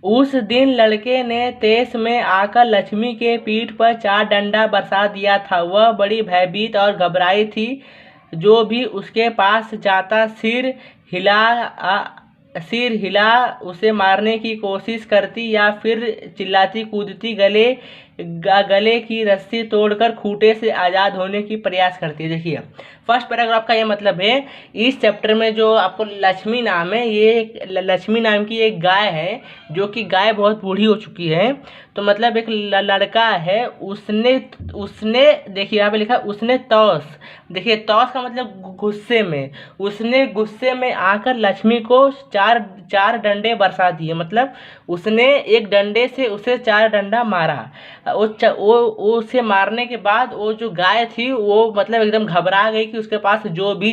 उस दिन लड़के ने तेज में आकर लक्ष्मी के पीठ पर 4 डंडा बरसा दिया था। वह बड़ी भयभीत और घबराई थी। जो भी उसके पास जाता सिर हिला उसे मारने की कोशिश करती या फिर चिल्लाती कूदती गले की रस्सी तोड़कर खूंटे से आज़ाद होने की प्रयास करती है। देखिए फर्स्ट पैराग्राफ का ये मतलब है, इस चैप्टर में जो आपको लक्ष्मी नाम है, ये लक्ष्मी नाम की एक गाय है, जो कि गाय बहुत बूढ़ी हो चुकी है। तो मतलब एक लड़का है, उसने उसने देखिए यहाँ पे लिखा उसने तौस, देखिए तौस का मतलब गुस्से में, उसने गुस्से में आकर लक्ष्मी को चार डंडे बरसा दिए। मतलब उसने एक डंडे से उसे 4 डंडा मारा। वो उसे मारने के बाद वो जो गाय थी वो मतलब एकदम घबरा गई कि उसके पास जो भी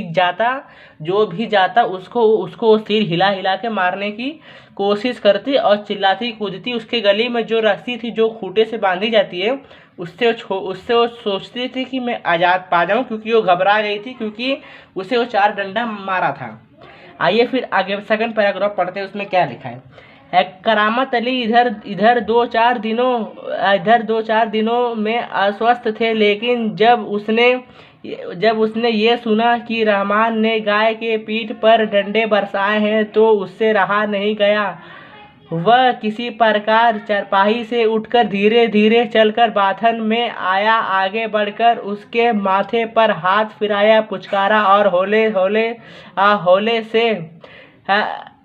जाता उसको वो सिर हिला हिला के मारने की कोशिश करती और चिल्लाती कूदती। उसके गले में जो रस्सी थी जो खूंटे से बांधी जाती है, उससे वो सोचती थी कि मैं आज़ाद पा जाऊँ, क्योंकि वो घबरा गई थी, क्योंकि उसे वो 4 डंडा मारा था। आइए फिर आगे सेकंड पैराग्राफ पढ़ते हैं, उसमें क्या लिखा है। करामत अली इधर दो चार दिनों में अस्वस्थ थे, लेकिन जब उसने ये सुना कि रहमान ने गाय के पीठ पर डंडे बरसाए हैं तो उससे रहा नहीं गया। वह किसी प्रकार चारपाई से उठकर धीरे धीरे चलकर बाथन में आया, आगे बढ़कर उसके माथे पर हाथ फिराया, पुचकारा और होले से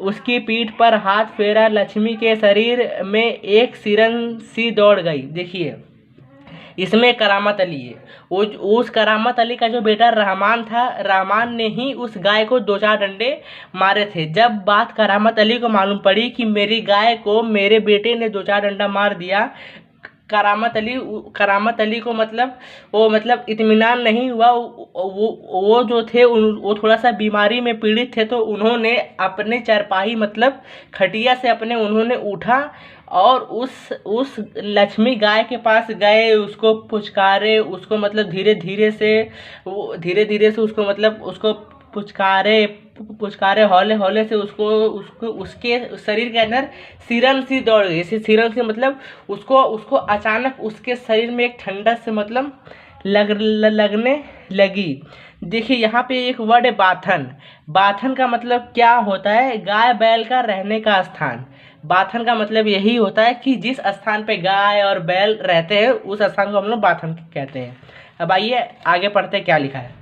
उसकी पीठ पर हाथ फेरा। लक्ष्मी के शरीर में एक सिरन सी दौड़ गई। देखिए इसमें करामत अली है, उस करामत अली का जो बेटा रहमान था, रहमान ने ही उस गाय को 2-4 डंडे मारे थे। जब बात करामत अली को मालूम पड़ी कि मेरी गाय को मेरे बेटे ने 2-4 डंडा मार दिया, करामत अली को मतलब इत्मीनान नहीं हुआ। वो जो थे वो थोड़ा सा बीमारी में पीड़ित थे, तो उन्होंने अपने चारपाई मतलब खटिया से उन्होंने उठा और उस लक्ष्मी गाय के पास गए, उसको पुचकारे, उसको मतलब धीरे धीरे से उसको पुचकारे हौले हौले से उसको उसके शरीर के अंदर सिरन सी दौड़ गई। सिरन से मतलब उसको अचानक उसके शरीर में एक ठंडक से मतलब लगने लगी। देखिए यहाँ पे एक वर्ड है बाथन का मतलब क्या होता है, गाय बैल का रहने का स्थान। बाथन का मतलब यही होता है कि जिस स्थान पे गाय और बैल रहते हैं उस स्थान को हम लोग बाथन कहते हैं। अब आइए आगे पढ़ते हैं क्या लिखा है।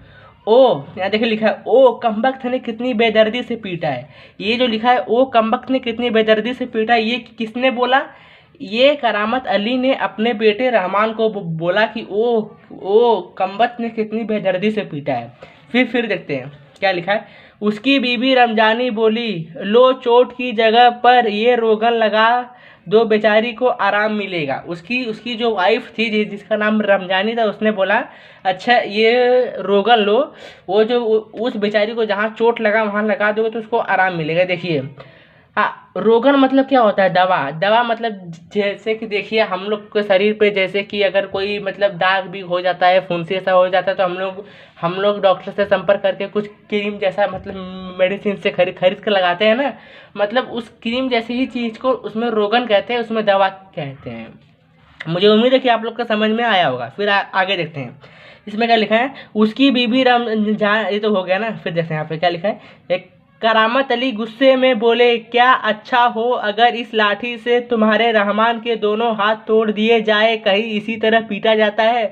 ओ यहाँ देखिए लिखा है, ओ कमबख्त ने कितनी बेदर्दी से पीटा है। ये जो लिखा है ओ कमबख्त ने कितनी बेदर्दी से पीटा, ये किसने बोला? ये करामत अली ने अपने बेटे रहमान को बोला कि ओ कमबख्त ने कितनी बेदर्दी से पीटा है। फिर देखते हैं क्या लिखा है। उसकी बीबी रमजानी बोली, लो चोट की जगह पर ये रोगन लगा दो, बेचारी को आराम मिलेगा। उसकी जो वाइफ थी जिसका नाम रमजानी था, उसने बोला अच्छा ये रोगन लो, वो जो उस बेचारी को जहाँ चोट लगा वहाँ लगा दोगे तो उसको आराम मिलेगा। देखिए हाँ, रोगन मतलब क्या होता है? दवा मतलब जैसे कि देखिए हम लोग के शरीर पे जैसे कि अगर कोई मतलब दाग भी हो जाता है, फुंसी ऐसा हो जाता है, तो हम लोग डॉक्टर से संपर्क करके कुछ क्रीम जैसा मतलब मेडिसिन से खरीद कर लगाते हैं ना, मतलब उस क्रीम जैसी ही चीज़ को उसमें रोगन कहते हैं, उसमें दवा कहते हैं। मुझे उम्मीद है कि आप लोग को समझ में आया होगा। फिर आगे देखते हैं इसमें क्या लिखा है। उसकी बीबी रमजान, ये तो हो गया ना। फिर देखते हैं यहाँ पे क्या लिखा है। एक करामत अली गुस्से में बोले, क्या अच्छा हो अगर इस लाठी से तुम्हारे रहमान के दोनों हाथ तोड़ दिए जाए, कहीं इसी तरह पीटा जाता है।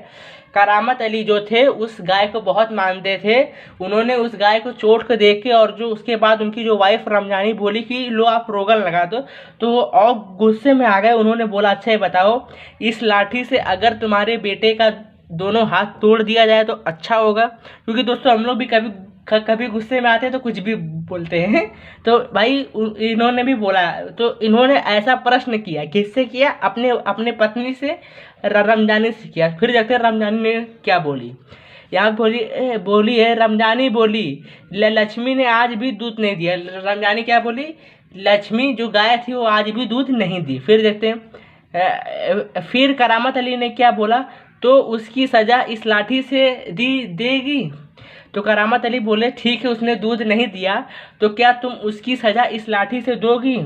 करामत अली जो थे उस गाय को बहुत मानते थे। उन्होंने उस गाय को चोट को देख के और जो उसके बाद उनकी जो वाइफ रमजानी बोली कि लो आप रोगन लगा दो, तो वो और गुस्से में आ गए। उन्होंने बोला अच्छा ये बताओ, इस लाठी से अगर तुम्हारे बेटे का दोनों हाथ तोड़ दिया जाए तो अच्छा होगा। क्योंकि दोस्तों हम लोग भी कभी गुस्से में आते हैं तो कुछ भी बोलते हैं। तो भाई इन्होंने भी बोला, तो इन्होंने ऐसा प्रश्न किया, किससे किया? अपने पत्नी से, रमजानी से किया। फिर देखते हैं रमजानी ने क्या बोली। यहाँ बोली है रमजानी बोली, लक्ष्मी ने आज भी दूध नहीं दिया। रमजानी क्या बोली? लक्ष्मी जो गाय थी वो आज भी दूध नहीं दी। फिर देखते हैं फिर करामत अली ने क्या बोला, तो उसकी सज़ा इस लाठी से देगी। तो करामत अली बोले ठीक है, उसने दूध नहीं दिया तो क्या तुम उसकी सज़ा इस लाठी से दोगी?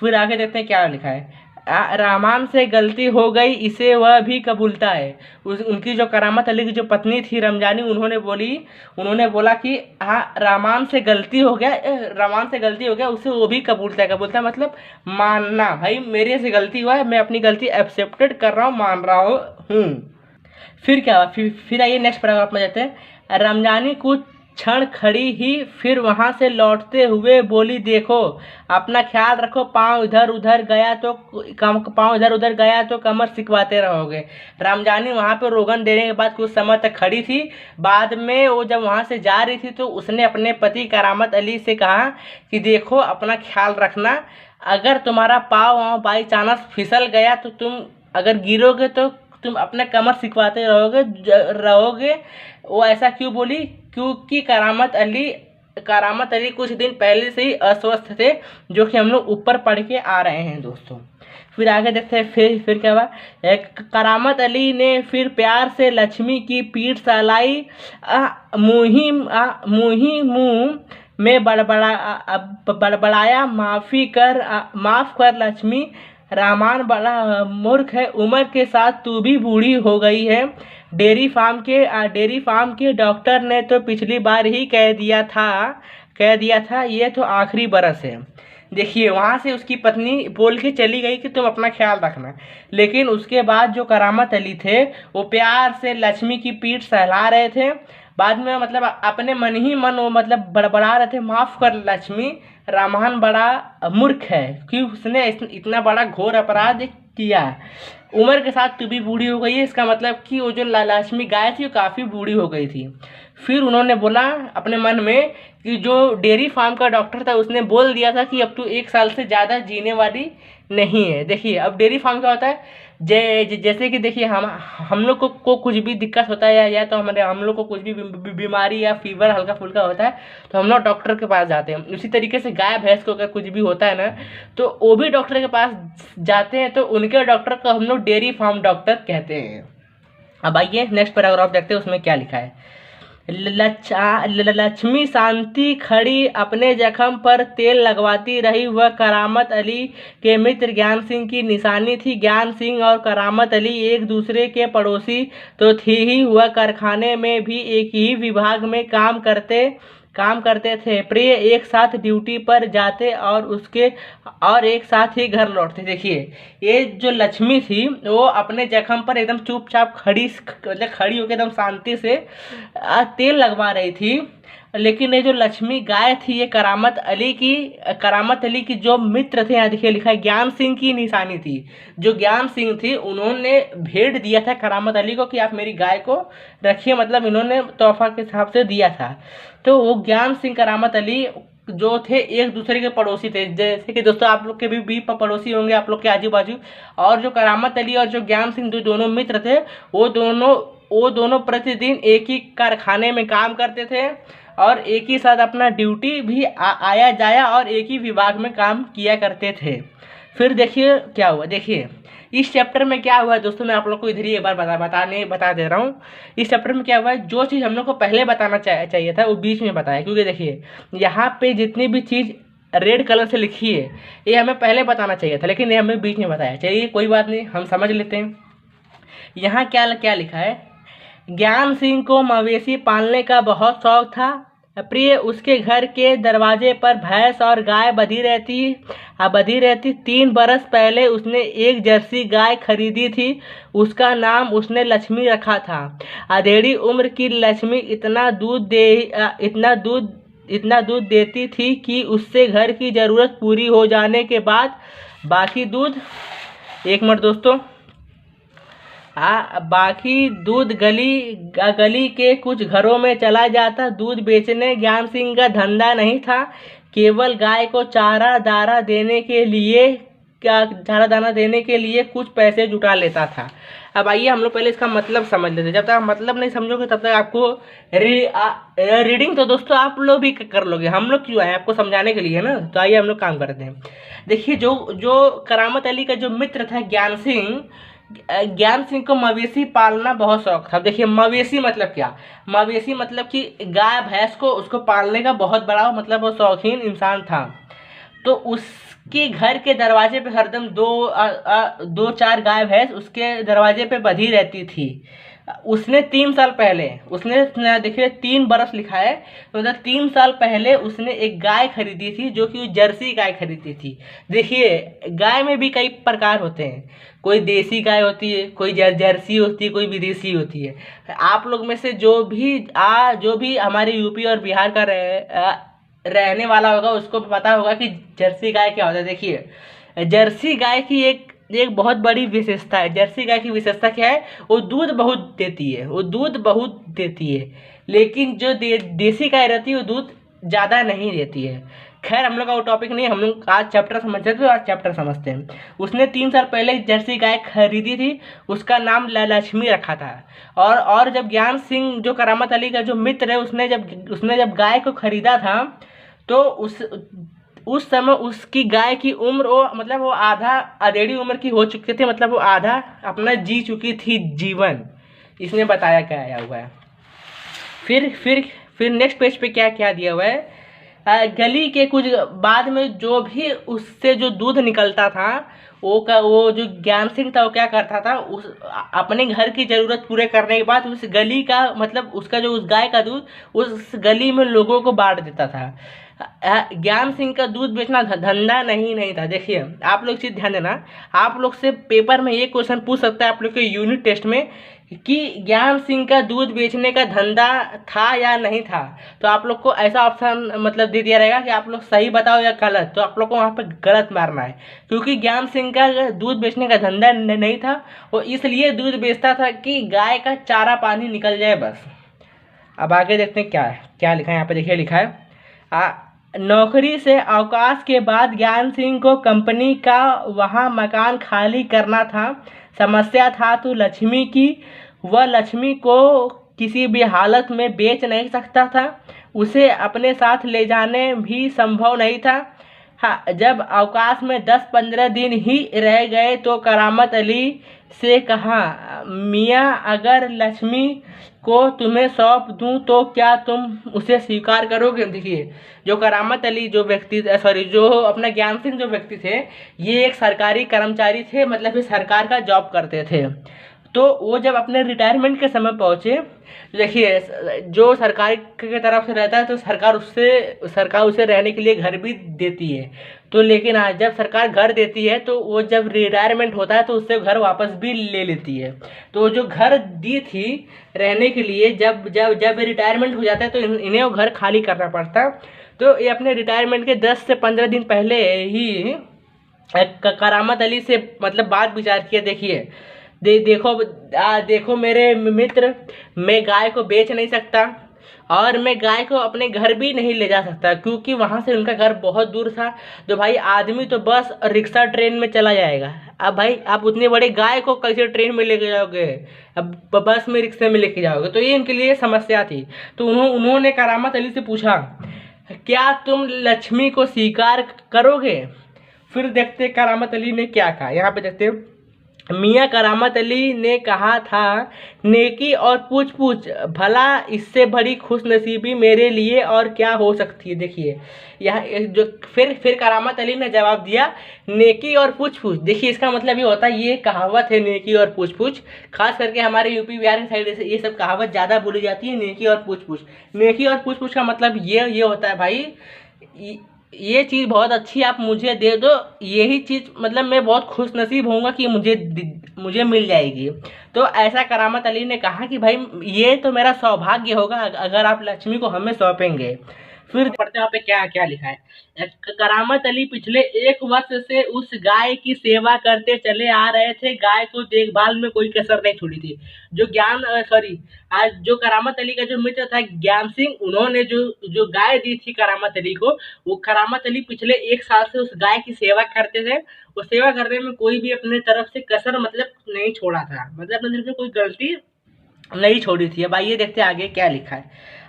फिर आगे देखते हैं क्या लिखा है। रहमान से गलती हो गई इसे वह भी कबूलता है। उनकी जो करामत अली की जो पत्नी थी रमजानी, उन्होंने बोला कि हाँ रहमान से गलती हो गया, उसे वो भी कबूलता है। कबूलता मतलब मानना, भाई मेरे से गलती हुआ है, मैं अपनी गलती एक्सेप्टेड कर रहा हूँ, मान रहा हूँ। फिर क्या हुआ, फिर आइए नेक्स्ट पैराग्राफ में जाते हैं। रमजानी कुछ क्षण खड़ी ही फिर वहां से लौटते हुए बोली, देखो अपना ख्याल रखो, पाँव इधर उधर गया तो कमर सिकवाते रहोगे। रमजानी वहां पे रोगन देने के बाद कुछ समय तक खड़ी थी। बाद में वो जब वहां से जा रही थी तो उसने अपने पति करामत अली से कहा कि देखो अपना ख्याल रखना, अगर तुम्हारा पाँव बाई चांस फिसल गया तो तुम अगर गिरोगे तो तुम अपने कमर सिकवाते रहोगे। वो ऐसा क्यों बोली, क्योंकि करामत अली कुछ दिन पहले से ही अस्वस्थ थे, जो कि हम लोग ऊपर पढ़ के आ रहे हैं दोस्तों। फिर आगे देखते हैं फिर क्या हुआ। करामत अली ने फिर प्यार से लक्ष्मी की पीठ सहलाई, मुंह में बड़बड़ाया, माफ कर लक्ष्मी, रहमान बड़ा मूर्ख है, उम्र के साथ तू भी बूढ़ी हो गई है। डेयरी फार्म के डॉक्टर ने तो पिछली बार ही कह दिया था ये तो आखिरी बरस है। देखिए वहाँ से उसकी पत्नी बोल के चली गई कि तुम अपना ख्याल रखना, लेकिन उसके बाद जो करामत अली थे वो प्यार से लक्ष्मी की पीठ सहला रहे थे। बाद में मतलब अपने मन ही मन वो मतलब बड़बड़ा रहे थे, माफ़ कर लक्ष्मी, रहमान बड़ा मूर्ख है कि उसने इतना बड़ा घोर अपराध किया। उम्र के साथ तू भी बूढ़ी हो गई है, इसका मतलब कि वो जो लक्ष्मी गाय थी वो काफ़ी बूढ़ी हो गई थी। फिर उन्होंने बोला अपने मन में कि जो डेयरी फार्म का डॉक्टर था उसने बोल दिया था कि अब तू 1 साल से ज़्यादा जीने वाली नहीं है। देखिए अब डेयरी फार्म क्या होता है, जैसे कि देखिए हम लोग को कुछ भी दिक्कत होता है या तो हम लोग को कुछ भी बीमारी या फीवर हल्का फुल्का होता है तो हम लोग डॉक्टर के पास जाते हैं। उसी तरीके से गाय भैंस को अगर कुछ भी होता है ना तो वो भी डॉक्टर के पास जाते हैं, तो उनके डॉक्टर को हम लोग डेयरी फार्म डॉक्टर कहते हैं। अब आइए नेक्स्ट पैराग्राफ देखते हैं, उसमें क्या लिखा है। लक्ष्मी शांति खड़ी अपने जख्म पर तेल लगवाती रही। वह करामत अली के मित्र ज्ञान सिंह की निशानी थी। ज्ञान सिंह और करामत अली एक दूसरे के पड़ोसी तो थी ही, वह कारखाने में भी एक ही विभाग में काम करते थे। प्रिय एक साथ ड्यूटी पर जाते और एक साथ ही घर लौटते। देखिए ये जो लक्ष्मी थी वो अपने जख्म पर एकदम चुपचाप खड़ी होकर एकदम शांति से तेल लगवा रही थी, लेकिन ये जो लक्ष्मी गाय थी ये करामत अली की जो मित्र थे, यहाँ देखिए लिखा है ज्ञान सिंह की निशानी थी। जो ज्ञान सिंह थी उन्होंने भेंट दिया था करामत अली को कि आप मेरी गाय को रखिए, मतलब इन्होंने तोहफा के हिसाब से दिया था। तो वो ज्ञान सिंह करामत अली जो थे एक दूसरे के पड़ोसी थे। जैसे कि दोस्तों आप लोग के भी पड़ोसी होंगे आप लोग के आजू बाजू। और जो करामत अली और जो ज्ञान सिंह जो दोनों मित्र थे वो दोनों प्रतिदिन एक ही कारखाने में काम करते थे और एक ही साथ अपना ड्यूटी भी आया जाया और एक ही विभाग में काम किया करते थे। फिर देखिए क्या हुआ। देखिए इस चैप्टर में क्या हुआ है दोस्तों, मैं आप लोग को इधर ही एक बार बता दे रहा हूँ। इस चैप्टर में क्या हुआ है, जो चीज़ हम लोग को पहले बताना चाहिए था वो बीच में बताया, क्योंकि देखिए यहाँ पे जितनी भी चीज़ रेड कलर से लिखी है ये हमें पहले बताना चाहिए था, लेकिन ये हमें बीच में बताया। चलिए कोई बात नहीं, हम समझ लेते हैं। यहाँ क्या लिखा है। ज्ञान सिंह को मवेशी पालने का बहुत शौक था। प्रिय उसके घर के दरवाजे पर भैंस और गाय बधी रहती। 3 बरस पहले उसने एक जर्सी गाय खरीदी थी, उसका नाम उसने लक्ष्मी रखा था। अधेड़ी उम्र की लक्ष्मी इतना दूध देती थी कि उससे घर की ज़रूरत पूरी हो जाने के बाद बाकी दूध बाकी दूध गली के कुछ घरों में चला जाता। दूध बेचने ज्ञान सिंह का धंधा नहीं था, केवल गाय को चारा दाना देने के लिए कुछ पैसे जुटा लेता था। अब आइए हम लोग पहले इसका मतलब समझ लेते हैं। जब तक आप मतलब नहीं समझोगे तब तक आपको रीडिंग तो दोस्तों आप लोग भी कर लोगे, हम लोग क्यों आए आपको समझाने के लिए ना। तो आइए हम लोग काम करते हैं। देखिए जो करामत अली का जो मित्र था ज्ञान सिंह को मवेशी पालना बहुत शौक था। देखिए मवेशी मतलब क्या, मवेशी मतलब कि गाय भैंस को उसको पालने का बहुत बड़ा मतलब वो शौकीन इंसान था। तो उसके घर के दरवाजे पे हरदम दो चार गाय भैंस उसके दरवाजे पे बंधी रहती थी। उसने 3 साल पहले, उसने देखिए 3 बरस लिखा है, तो मतलब 3 साल पहले उसने एक गाय खरीदी थी, जो कि जर्सी गाय खरीदी थी। देखिए गाय में भी कई प्रकार होते हैं, कोई देसी गाय होती है, कोई जर्सी होती है, कोई विदेशी होती है। आप लोग में से जो भी हमारे यूपी और बिहार का रहने वाला होगा, उसको पता होगा कि जर्सी गाय क्या होता है। देखिए जर्सी गाय की एक एक बहुत बड़ी विशेषता है। जर्सी गाय की विशेषता क्या है? वो दूध बहुत देती है, वो दूध बहुत देती है। लेकिन जो देसी गाय रहती है वो दूध ज़्यादा नहीं देती है। खैर हम लोग का वो टॉपिक नहीं है, हम लोग आज चैप्टर समझते हैं, तो आज चैप्टर समझते हैं। उसने 3 साल पहले जर्सी गाय खरीदी थी, उसका नाम लक्ष्मी रखा था। और जब ज्ञान सिंह जो करामत अली का जो मित्र है, उसने जब गाय को खरीदा था, तो उस समय उसकी गाय की उम्र वो आधा अधेड़ी उम्र की हो चुकी थी, मतलब वो आधा अपना जी चुकी थी जीवन। इसमें बताया गया हुआ है। फिर नेक्स्ट पेज पे क्या क्या दिया हुआ है? गली के कुछ बाद में जो भी उससे जो दूध निकलता था, वो जो ज्ञान सिंह था वो क्या करता था, अपने घर की ज़रूरत पूरे करने के बाद उस गली का, मतलब उसका जो उस गाय का दूध उस गली में लोगों को बांट देता था। ज्ञान सिंह का दूध बेचना धंधा नहीं था। देखिए आप लोग चीज़ ध्यान देना, आप लोग से पेपर में ये क्वेश्चन पूछ सकता है आप लोग के यूनिट टेस्ट में कि ज्ञान सिंह का दूध बेचने का धंधा था या नहीं था। तो आप लोग को ऐसा ऑप्शन मतलब दे दिया रहेगा कि आप लोग सही बताओ या गलत, तो आप लोग को वहाँ पर गलत मारना है, क्योंकि ज्ञान सिंह का दूध बेचने का धंधा नहीं था। वो इसलिए दूध बेचता था कि गाय का चारा पानी निकल जाए बस। अब आगे देखते हैं क्या लिखा है यहाँ पे। देखिए लिखा है नौकरी से अवकाश के बाद ज्ञान सिंह को कंपनी का वहाँ मकान खाली करना था। समस्या था तो लक्ष्मी की, वह लक्ष्मी को किसी भी हालत में बेच नहीं सकता था, उसे अपने साथ ले जाने भी संभव नहीं था। हाँ, जब अवकाश में 10-15 दिन ही रह गए तो करामत अली से कहा, मियाँ अगर लक्ष्मी को तुम्हें सौंप दूं तो क्या तुम उसे स्वीकार करोगे? देखिए जो करामत अली जो व्यक्ति, जो अपना ज्ञान सिंह जो व्यक्ति थे, ये एक सरकारी कर्मचारी थे, मतलब ये सरकार का जॉब करते थे। तो वो जब अपने रिटायरमेंट के समय पहुँचे, देखिए जो सरकार की तरफ से रहता है तो सरकार उसे रहने के लिए घर भी देती है। तो लेकिन आज जब सरकार घर देती है तो वो जब रिटायरमेंट होता है तो उससे घर वापस भी ले लेती है। तो जो घर दी थी रहने के लिए, जब जब जब रिटायरमेंट हो जाता है तो इन्हें वो घर खाली करना पड़ता है। तो ये अपने रिटायरमेंट के 10 से 15 दिन पहले ही करामत अली से मतलब बात विचार किया। देखिए देखो मेरे मित्र, मैं गाय को बेच नहीं सकता और मैं गाय को अपने घर भी नहीं ले जा सकता, क्योंकि वहाँ से उनका घर बहुत दूर था। तो भाई आदमी तो बस रिक्शा ट्रेन में चला जाएगा, अब भाई आप उतने बड़े गाय को कैसे ट्रेन में लेके जाओगे, अब बस में रिक्शे में लेके जाओगे, तो ये इनके लिए समस्या थी। तो उन्होंने करामत अली से पूछा, क्या तुम लक्ष्मी को स्वीकार करोगे? फिर देखते करामत अली ने क्या कहा। यहाँ पे देखते मियाँ करामत अली ने कहा था, नेकी और पूछ पूछ, भला इससे बड़ी खुशनसीबी मेरे लिए और क्या हो सकती है। देखिए यहाँ जो फिर करामत अली ने जवाब दिया, नेकी और पूछ पूछ। देखिए इसका मतलब ये होता है, ये कहावत है नेकी और पूछ पूछ, खास करके हमारे यूपी बिहार की साइड से ये सब कहावत ज़्यादा बोली जाती है, नेकी और पूछ पूछ। नेकी और पूछ पूछ का मतलब ये होता है भाई, ये चीज़ बहुत अच्छी आप मुझे दे दो, यही चीज़ मतलब मैं बहुत खुश नसीब होऊंगा कि मुझे मिल जाएगी। तो ऐसा करामत अली ने कहा कि भाई ये तो मेरा सौभाग्य होगा अगर आप लक्ष्मी को हमें सौंपेंगे। फिर पढ़ते वहाँ पे क्या क्या लिखा है। करामत अली पिछले 1 वर्ष से उस गाय की सेवा करते चले आ रहे थे, गाय को देखभाल में कोई कसर नहीं छोड़ी थी। जो करामत अली का जो मित्र था ज्ञान सिंह, उन्होंने जो गाय दी थी करामत अली को, वो करामत अली पिछले 1 साल से उस गाय की सेवा करते थे। वो सेवा करने में कोई भी अपने तरफ से कसर मतलब नहीं छोड़ा था, मतलब अपने तरफ से कोई गलती नहीं छोड़ी थी। अब आइए देखते हैं आगे क्या लिखा है।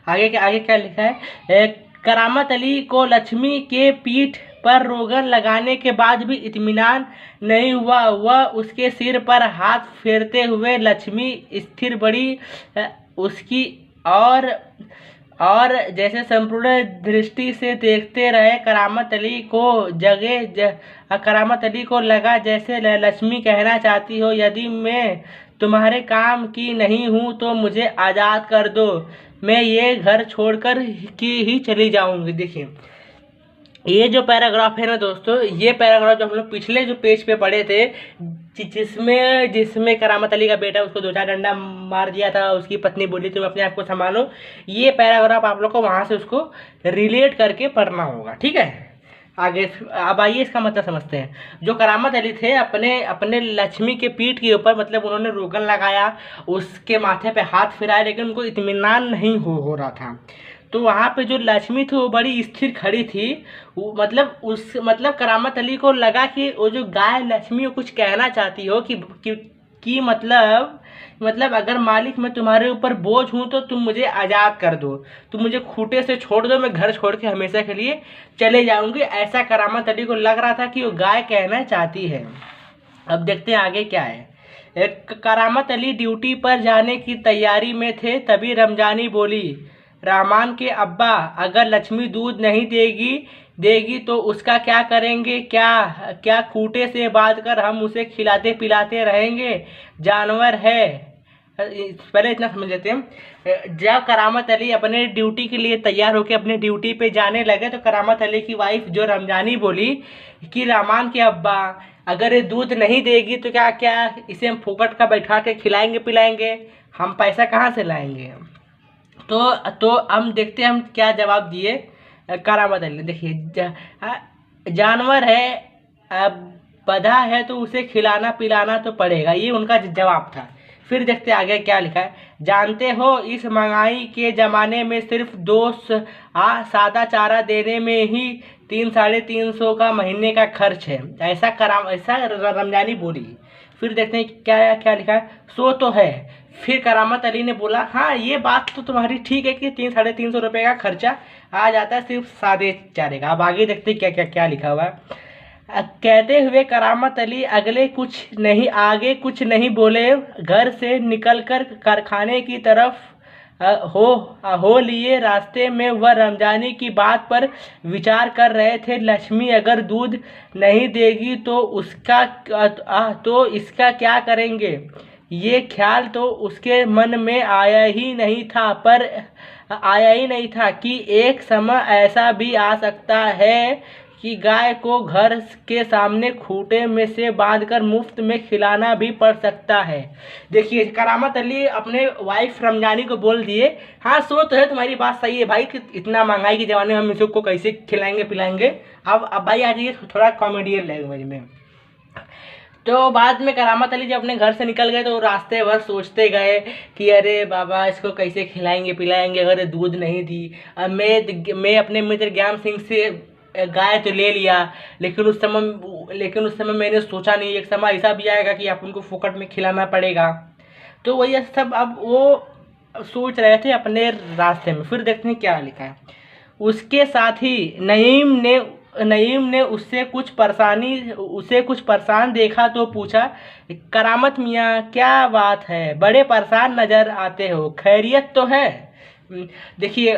आगे क्या लिखा है। करामत अली को लक्ष्मी के पीठ पर रोगन लगाने के बाद भी इत्मीनान नहीं हुआ। वह उसके सिर पर हाथ फेरते हुए, लक्ष्मी स्थिर बड़ी उसकी और और जैसे संपूर्ण दृष्टि से देखते रहे। करामत अली को करामत अली को लगा जैसे लक्ष्मी कहना चाहती हो, यदि मैं तुम्हारे काम की नहीं हूँ तो मुझे आज़ाद कर दो, मैं ये घर छोड़कर ही चली जाऊंगी। देखिए ये जो पैराग्राफ है ना दोस्तों, ये पैराग्राफ जो हम लोग पिछले जो पेज पे पढ़े थे, जिसमें जिसमें करामत अली का बेटा उसको 2-4 डंडा मार दिया था, उसकी पत्नी बोली तुम अपने आप को संभालो, ये पैराग्राफ आप लोग को वहाँ से उसको रिलेट करके पढ़ना होगा, ठीक है। आगे अब आइए इसका मतलब समझते हैं। जो करामत अली थे अपने अपने लक्ष्मी के पीठ के ऊपर मतलब उन्होंने रोगन लगाया, उसके माथे पे हाथ फिराया, लेकिन उनको इत्मीनान नहीं हो रहा था। तो वहाँ पे जो लक्ष्मी थी वो बड़ी स्थिर खड़ी थी। वो मतलब करामत अली को लगा कि वो जो गाय लक्ष्मी वो कुछ कहना चाहती हो कि मतलब अगर मालिक मैं तुम्हारे ऊपर बोझ हूँ तो तुम मुझे आज़ाद कर दो, तुम मुझे खूंटे से छोड़ दो, मैं घर छोड़ के हमेशा के लिए चले जाऊंगी, ऐसा करामत अली को लग रहा था कि वो गाय कहना चाहती है। अब देखते हैं आगे क्या है। एक करामत अली ड्यूटी पर जाने की तैयारी में थे, तभी रमजानी बोली, रहमान के अब्बा, अगर लक्ष्मी दूध नहीं देगी तो उसका क्या करेंगे? क्या खूंटे से बांध कर हम उसे खिलाते पिलाते रहेंगे? जानवर है। पहले इतना समझ लेते हैं। जब करामत अली अपने ड्यूटी के लिए तैयार होकर अपने ड्यूटी पे जाने लगे तो करामत अली की वाइफ जो रमजानी बोली कि रहमान के अब्बा, अगर ये दूध नहीं देगी तो क्या इसे हम फोकट का बैठा के खिलाएंगे पिलाएंगे? हम पैसा कहाँ से लाएंगे? तो हम देखते हैं हम क्या जवाब दिए करामत अली। देखिए जानवर है, अब बधा है तो उसे खिलाना पिलाना तो पड़ेगा, ये उनका जवाब था। फिर देखते आगे क्या लिखा है। जानते हो इस महंगाई के ज़माने में सिर्फ सादा चारा देने में ही 300-350 का महीने का खर्च है, ऐसा रमजानी बोली। फिर देखते हैं क्या क्या लिखा है। सो तो है। फिर करामत अली ने बोला, हाँ ये बात तो तुम्हारी ठीक है कि 300-350 रुपये का खर्चा आ जाता है सिर्फ सादे चारे का। अब आगे देखते हैं क्या क्या क्या लिखा हुआ है। कहते हुए करामत अली आगे कुछ नहीं बोले, घर से निकलकर कारखाने की तरफ हो लिए। रास्ते में वह रमजानी की बात पर विचार कर रहे थे। लक्ष्मी अगर दूध नहीं देगी तो इसका क्या करेंगे? ये ख्याल तो उसके मन में आया ही नहीं था कि एक समय ऐसा भी आ सकता है कि गाय को घर के सामने खूंटे में से बांधकर मुफ्त में खिलाना भी पड़ सकता है। देखिए करामत अली अपने वाइफ रमजानी को बोल दिए, हाँ सो तो है, तुम्हारी बात सही है भाई कि इतना महंगाई के ज़माने में हम इसको कैसे खिलाएंगे पिलाएंगे। अब भाई आ जाइए थोड़ा कॉमेडियन लैंग्वेज में। तो बाद में करामत अली जब अपने घर से निकल गए तो रास्ते भर सोचते गए कि अरे बाबा इसको कैसे खिलाएंगे पिलाएंगे अगर ये दूध नहीं दी। अब मैं अपने मित्र ज्ञान सिंह से गाय तो ले लिया, लेकिन उस समय मैंने सोचा नहीं एक समय ऐसा भी आएगा कि आप उनको फोकट में खिलाना पड़ेगा। तो वही सब अब वो सोच रहे थे अपने रास्ते में। फिर देखते हैं क्या लिखा है। उसके साथ ही नईम ने उसे कुछ परेशान देखा तो पूछा, करामत मियाँ क्या बात है, बड़े परेशान नज़र आते हो, खैरियत तो है? देखिए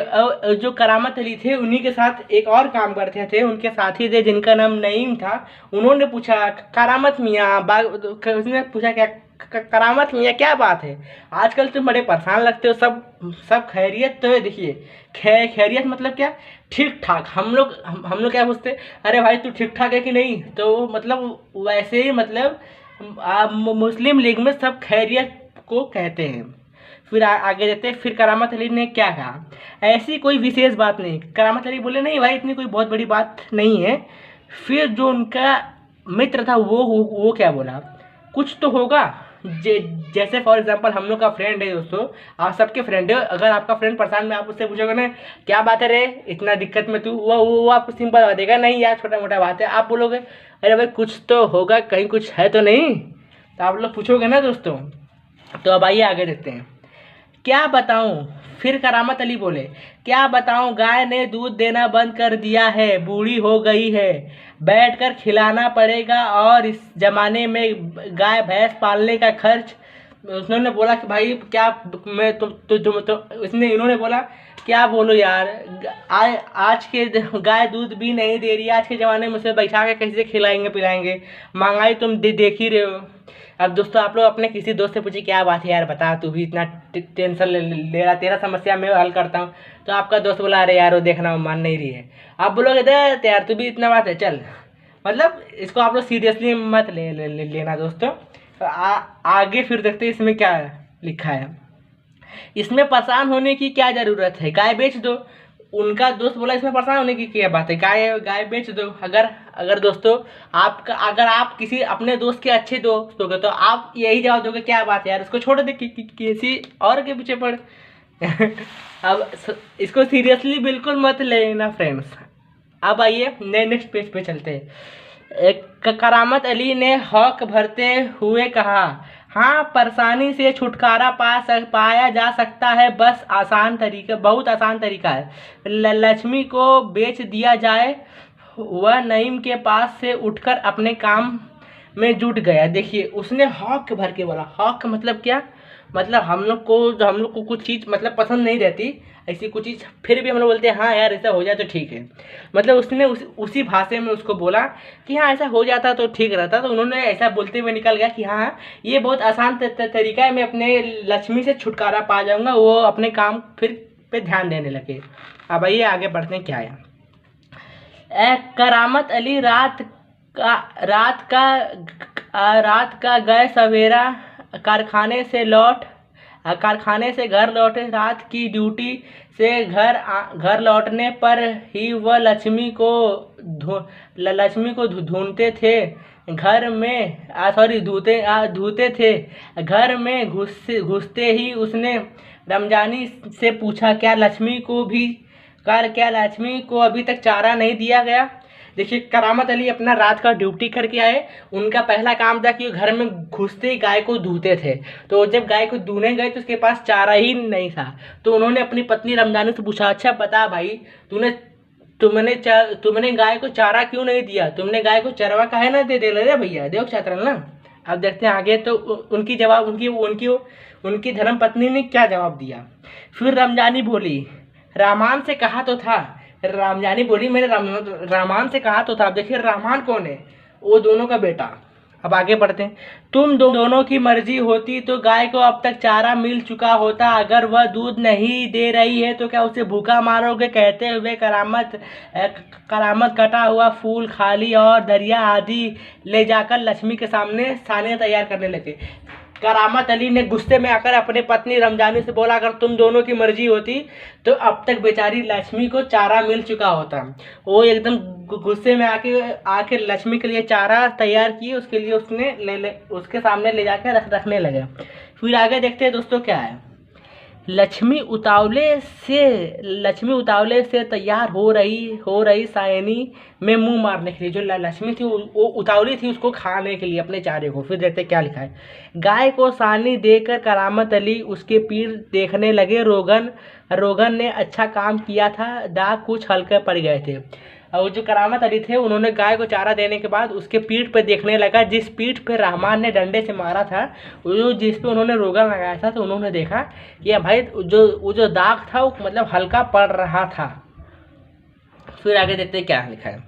जो करामत अली थे उन्हीं के साथ एक और काम करते थे, उनके साथी थे जिनका नाम नईम था। उन्होंने पूछा, करामत मियाँ, उसने पूछा क्या करामत मियाँ क्या बात है, आजकल तुम बड़े परेशान लगते हो, सब खैरियत तो है? देखिए खैरियत मतलब क्या? ठीक ठाक। हम लोग क्या पूछते, अरे भाई तू ठीक ठाक है कि नहीं? तो मतलब वैसे ही मतलब मुस्लिम लीग में सब खैरियत को कहते हैं। फिर आगे देते हैं। फिर करामत अली ने क्या कहा, ऐसी कोई विशेष बात नहीं। करामत अली बोले, नहीं भाई इतनी कोई बहुत बड़ी बात नहीं है। फिर जो उनका मित्र था वो क्या बोला, कुछ तो होगा। जैसे फॉर एग्जांपल हम लोग का फ्रेंड है दोस्तों, आप सबके फ्रेंड है, अगर आपका फ्रेंड परेशान में आप उससे पूछोगे ना क्या बात है रे इतना दिक्कत में तू, वो आपको सिंपल बता देगा, नहीं यार छोटा मोटा बात है। आप बोलोगे अरे भाई कुछ तो होगा, कहीं कुछ है तो नहीं, तो आप लोग पूछोगे ना दोस्तों। तो अब आइए आगे देखते हैं। क्या बताऊं? फिर करामत अली बोले, क्या बताऊं, गाय ने दूध देना बंद कर दिया है, बूढ़ी हो गई है, बैठकर खिलाना पड़ेगा, और इस जमाने में गाय भैंस पालने का खर्च उन्होंने बोला कि भाई क्या मैं तो इसने इन्होंने बोला क्या बोलो यार, आज के गाय दूध भी नहीं दे रही है, आज के ज़माने में उसे बैठा के कैसे खिलाएंगे पिलाएंगे, महंगाई तुम देख ही रहे हो। अब दोस्तों आप लोग अपने किसी दोस्त से पूछिए क्या बात है यार, बता तू भी इतना टेंशन ले रहा, तेरा समस्या मैं हल करता हूँ। तो आपका दोस्त बोला अरे यार वो देखना वो मान नहीं रही है। आप बोलोगे दे यार तू भी इतना बात है चल, मतलब इसको आप लोग सीरियसली मत लेना दोस्तों। आगे फिर देखते हैं इसमें क्या लिखा है। इसमें परेशान होने की क्या ज़रूरत है, गाय बेच दो। उनका दोस्त बोला इसमें परेशान होने की क्या बात है, गाय गाय बेच दो। अगर दोस्तों आपका अगर आप किसी अपने दोस्त के अच्छे दोस्त होगे तो आप यही जवाब दोगे क्या बात है यार उसको छोड़ दे किसी और के पीछे पड़। अब इसको सीरियसली बिल्कुल मत लेना फ्रेंड्स। अब आइए नेक्स्ट पेज पे चलते हैं। करामत अली ने हौक भरते हुए कहा, हाँ परेशानी से छुटकारा पाया जा सकता है, बस आसान तरीका, बहुत आसान तरीका है। लक्ष्मी को बेच दिया जाए। वह नईम के पास से उठकर अपने काम में जुट गया। देखिए उसने हौक भर के बोला, हौक मतलब क्या, मतलब हम लोग को कुछ चीज़ मतलब पसंद नहीं रहती ऐसी कुछ चीज़, फिर भी हम लोग बोलते हैं हाँ यार ऐसा हो जाए तो ठीक है। मतलब उसने उसी भाषा में उसको बोला कि हाँ ऐसा हो जाता तो ठीक रहता। तो उन्होंने ऐसा बोलते हुए निकल गया कि हाँ ये बहुत आसान तरीका है, मैं अपने लक्ष्मी से छुटकारा पा जाऊँगा। वो अपने काम फिर पे ध्यान देने लगे। अब आइए आगे बढ़ते हैं क्या है। करामत अली रात का गए सवेरा कारखाने से घर लौटे। रात की ड्यूटी से घर लौटने पर ही वह लक्ष्मी को ढूंढते थे। घर में धूते थे। घर में घुसते ही उसने रमजानी से पूछा, क्या लक्ष्मी को अभी तक चारा नहीं दिया गया। देखिए करामत अली अपना रात का ड्यूटी करके आए। उनका पहला काम था कि घर में घुसते ही गाय को धूते थे। तो जब गाय को धोने गए तो उसके पास चारा ही नहीं था। तो उन्होंने अपनी पत्नी रमजानी से पूछा, अच्छा बता भाई तुमने गाय को चारा क्यों नहीं दिया, तुमने गाय को चरवा काहे ना दे रहे भैया, देव छात्र ना। अब देखते हैं आगे तो उनकी धर्म पत्नी ने क्या जवाब दिया। फिर रमजानी बोली, रामान से कहा तो था। रामजानी बोली मैंने रामान से कहा तो था। अब देखिए रामान कौन है, वो दोनों का बेटा। अब आगे बढ़ते हैं। तुम दोनों की मर्जी होती तो गाय को अब तक चारा मिल चुका होता। अगर वह दूध नहीं दे रही है तो क्या उसे भूखा मारोगे। कहते हुए करामत कटा हुआ फूल, खाली और दरिया आदि ले जाकर लक्ष्मी के सामने साने तैयार करने लगे। करामत अली ने गुस्से में आकर अपने पत्नी रमजानी से बोला, अगर तुम दोनों की मर्जी होती तो अब तक बेचारी लक्ष्मी को चारा मिल चुका होता। वो एकदम गुस्से में आके लक्ष्मी के लिए चारा तैयार किए, उसके लिए उसके सामने ले जाकर रखने लगे। फिर आगे देखते हैं दोस्तों क्या है। लक्ष्मी उतावले से तैयार हो रही सायनी में मुंह मारने के लिए। जो लक्ष्मी थी वो उतावली थी उसको खाने के लिए अपने चारे को। फिर देखते क्या लिखा है। गाय को सानी देकर करामत अली उसके पीठ देखने लगे। रोगन ने अच्छा काम किया था, दाग कुछ हल्के पड़ गए थे। और जो करामत अली थे उन्होंने गाय को चारा देने के बाद उसके पीठ पे देखने लगा, जिस पीठ पे रहमान ने डंडे से मारा था, जिस पे उन्होंने रोगन लगाया था। तो उन्होंने देखा कि भाई जो दाग था वो मतलब हल्का पड़ रहा था। फिर आगे देखते क्या लिखा है।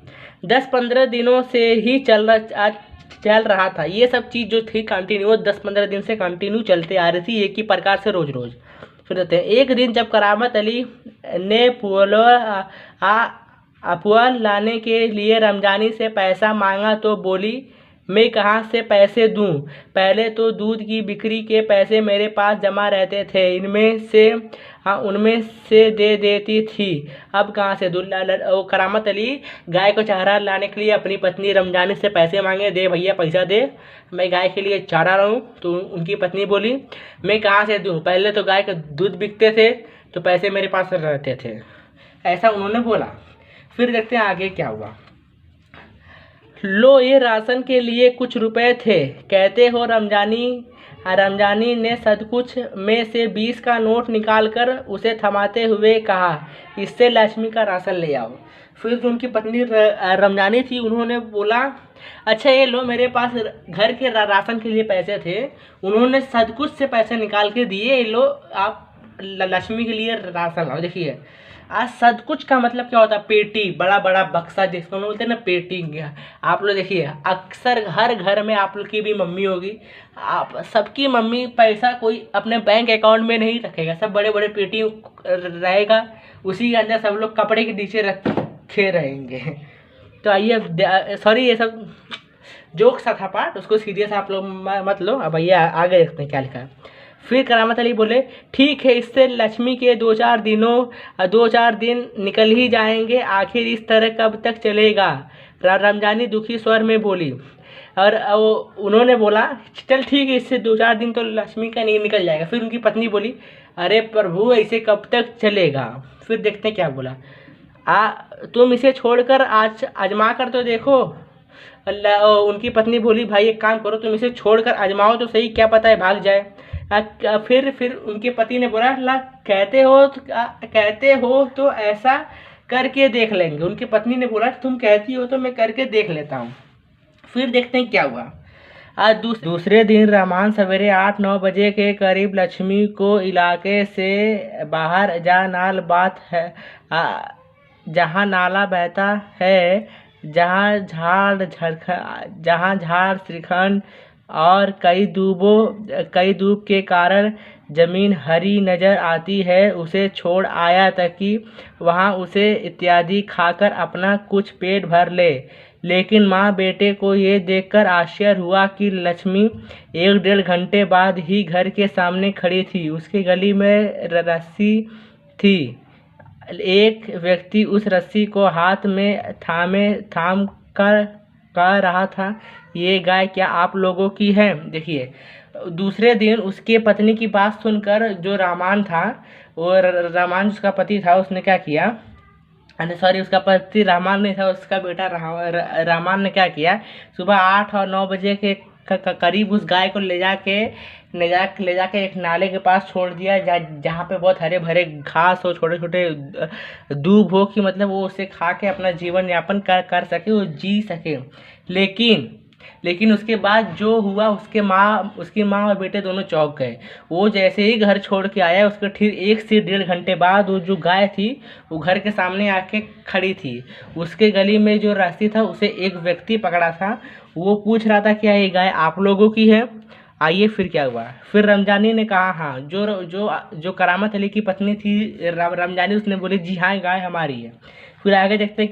10-15 दिनों से ही चल रहा था ये सब चीज़ जो थी कंटिन्यू, 10-15 दिन से कंटिन्यू चलते आ रही थी एक ही प्रकार से रोज। फिर देखते हैं एक दिन जब करामत अली ने पुआल लाने के लिए रमजानी से पैसा मांगा तो बोली, मैं कहाँ से पैसे दूँ, पहले तो दूध की बिक्री के पैसे मेरे पास जमा रहते थे, उनमें से दे देती थी, अब कहाँ से दूँ। करामत अली गाय को चारा लाने के लिए अपनी पत्नी रमजानी से पैसे मांगे, दे भैया पैसा दे, मैं गाय के लिए चारा लाऊं। तो उनकी पत्नी बोली, मैं कहाँ से दूँ, पहले तो गाय का दूध बिकते थे तो पैसे मेरे पास रहते थे, ऐसा उन्होंने बोला। फिर देखते हैं आगे क्या हुआ। लो ये राशन के लिए कुछ रुपए थे, कहते हो। रमजानी ने सदकुछ में से 20 का नोट निकालकर उसे थमाते हुए कहा, इससे लक्ष्मी का राशन ले आओ। फिर जो उनकी पत्नी रमजानी थी, उन्होंने बोला अच्छा ये लो, मेरे पास घर के राशन के लिए पैसे थे, उन्होंने सदकुछ से पैसे निकाल के दिए, ये लो आप लक्ष्मी के लिए राशन लाओ। देखिए आज सदकुछ का मतलब क्या होता है, पेटी, बड़ा बड़ा बक्सा जिसको हम बोलते हैं ना, पेटी। आप लोग देखिए अक्सर हर घर में आप लोग की भी मम्मी होगी, आप सबकी मम्मी पैसा कोई अपने बैंक अकाउंट में नहीं रखेगा, सब बड़े बड़े पेटी रहेगा, उसी के अंदर सब लोग कपड़े के नीचे रखे रहेंगे। तो आइए, सॉरी ये सब जोक सा था पार्ट, उसको सीरियस आप लोग मत लो। अब आइए आगे देखते हैं क्या लिखा है। फिर करामत अली बोले ठीक है, इससे लक्ष्मी के 2-4 दिन निकल ही जाएंगे, आखिर इस तरह कब तक चलेगा। रमजानी दुखी स्वर में बोली, और उन्होंने बोला चल ठीक है, इससे 2-4 दिन तो लक्ष्मी का नहीं निकल जाएगा। फिर उनकी पत्नी बोली अरे प्रभु ऐसे कब तक चलेगा। फिर देखते हैं क्या बोला, तुम इसे छोड़कर आज आजमा कर तो देखो। उनकी पत्नी बोली भाई एक काम करो, तुम इसे छोड़कर आजमाओ तो सही, क्या पता है भाग जाए। फिर उनके पति ने बोला ला कहते हो तो ऐसा करके देख लेंगे। उनकी पत्नी ने बोला तुम कहती हो तो मैं करके देख लेता हूँ। फिर देखते हैं क्या हुआ। आज दूसरे दिन रहमान सवेरे 8-9 बजे के करीब लक्ष्मी को इलाके से बाहर जहाँ नाला बहता है, जहाँ झाड़ श्रीखंड और कई दूब के कारण जमीन हरी नजर आती है, उसे छोड़ आया ताकि वहाँ उसे इत्यादि खाकर अपना कुछ पेट भर ले। लेकिन माँ बेटे को ये देखकर आश्चर्य हुआ कि लक्ष्मी 1-1.5 घंटे बाद ही घर के सामने खड़ी थी। उसके गली में रस्सी थी, एक व्यक्ति उस रस्सी को हाथ में थाम कर कह रहा था ये गाय क्या आप लोगों की है। देखिए दूसरे दिन उसके पत्नी की बात सुनकर जो रामान था, वो रामान उसका पति था, उसने क्या किया, सॉरी उसका पति रहमान नहीं था, उसका बेटा रहमान ने क्या किया, सुबह 8 और 9 बजे के करीब उस गाय को ले जाके एक नाले के पास छोड़ दिया, जहाँ पे बहुत हरे भरे घास हो, छोटे छोटे दूब हो, कि मतलब वो उसे खा के अपना जीवन यापन कर सके, वो जी सके। लेकिन उसके बाद जो हुआ, उसकी माँ और बेटे दोनों चौंक गए। वो जैसे ही घर छोड़ के आया, उसके ठीक 1 से 1.5 घंटे बाद वो जो गाय थी वो घर के सामने आके खड़ी थी। उसके गली में जो रस्सी था उसे एक व्यक्ति पकड़ा था, वो पूछ रहा था क्या ये गाय आप लोगों की है। आइए फिर क्या हुआ। फिर रमजानी ने कहा हाँ, जो करामत अली की पत्नी थी रमजानी, उसने बोली जी हाँ गाय हमारी है। फिर आगे देखते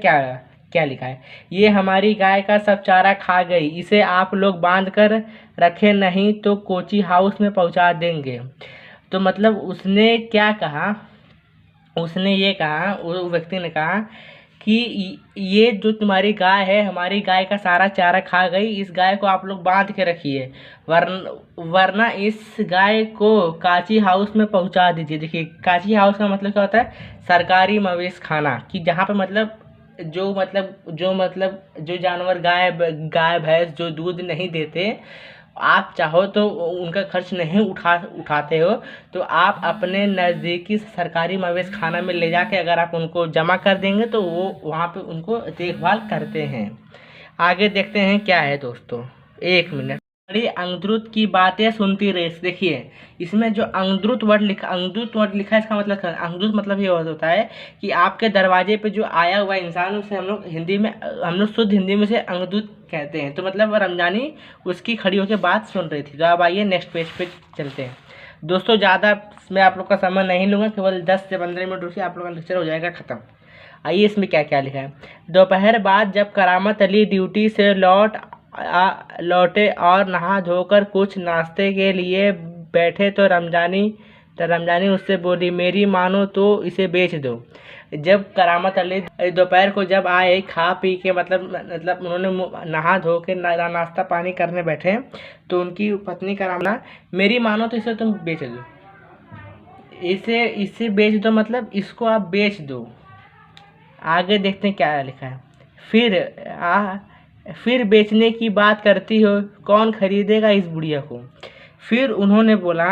क्या लिखा है, ये हमारी गाय का सब चारा खा गई, इसे आप लोग बांध कर रखे, नहीं तो कोची हाउस में पहुंचा देंगे। तो मतलब उसने क्या कहा, उसने ये कहा, वो व्यक्ति ने कहा कि ये जो तुम्हारी गाय है हमारी गाय का सारा चारा खा गई, इस गाय को आप लोग बांध के रखिए, वरना इस गाय को काची हाउस में पहुंचा दीजिए। देखिए काची हाउस का मतलब क्या होता है, सरकारी मवेश खाना, कि जहाँ पे मतलब जो जानवर गाय भैंस जो दूध नहीं देते, आप चाहो तो उनका खर्च नहीं उठाते हो, तो आप अपने नज़दीकी सरकारी मवेश खाना में ले जाके अगर आप उनको जमा कर देंगे तो वो वहाँ पे उनको देखभाल करते हैं। आगे देखते हैं क्या है दोस्तों, 1 मिनट। बड़ी अंगद्रुत की बातें सुनती रही। देखिए इसमें जो अंगद्रुत वर्ड लिखा है, इसका मतलब अंगद्रुत मतलब ये होता है कि आपके दरवाजे पे जो आया हुआ इंसान, उसे हम लोग शुद्ध हिंदी में से अंगदूत कहते हैं। तो मतलब रमजानी उसकी खड़ी होकर बात सुन रही थी। तो अब आइए नेक्स्ट पेज पे चलते हैं दोस्तों। ज़्यादा मैं आप लोग का समय नहीं लूँगा, केवल 10 से 15 मिनट रुकिए, आप लोग का लेक्चर हो जाएगा ख़त्म। आइए इसमें क्या क्या लिखा है। दोपहर बाद जब करामत अली ड्यूटी से लौटे और नहा धोकर कुछ नाश्ते के लिए बैठे तो रमजानी उससे बोली मेरी मानो तो इसे बेच दो। जब करामत अली दोपहर को जब आए, खा पी के मतलब उन्होंने नहा धो के नाश्ता पानी करने बैठे, तो उनकी पत्नी करामत मेरी मानो तो इसे तुम बेच दो, इसे बेच दो, मतलब इसको आप बेच दो। आगे देखते हैं क्या लिखा है। फिर बेचने की बात करती हो, कौन खरीदेगा इस बुढ़िया को। फिर उन्होंने बोला,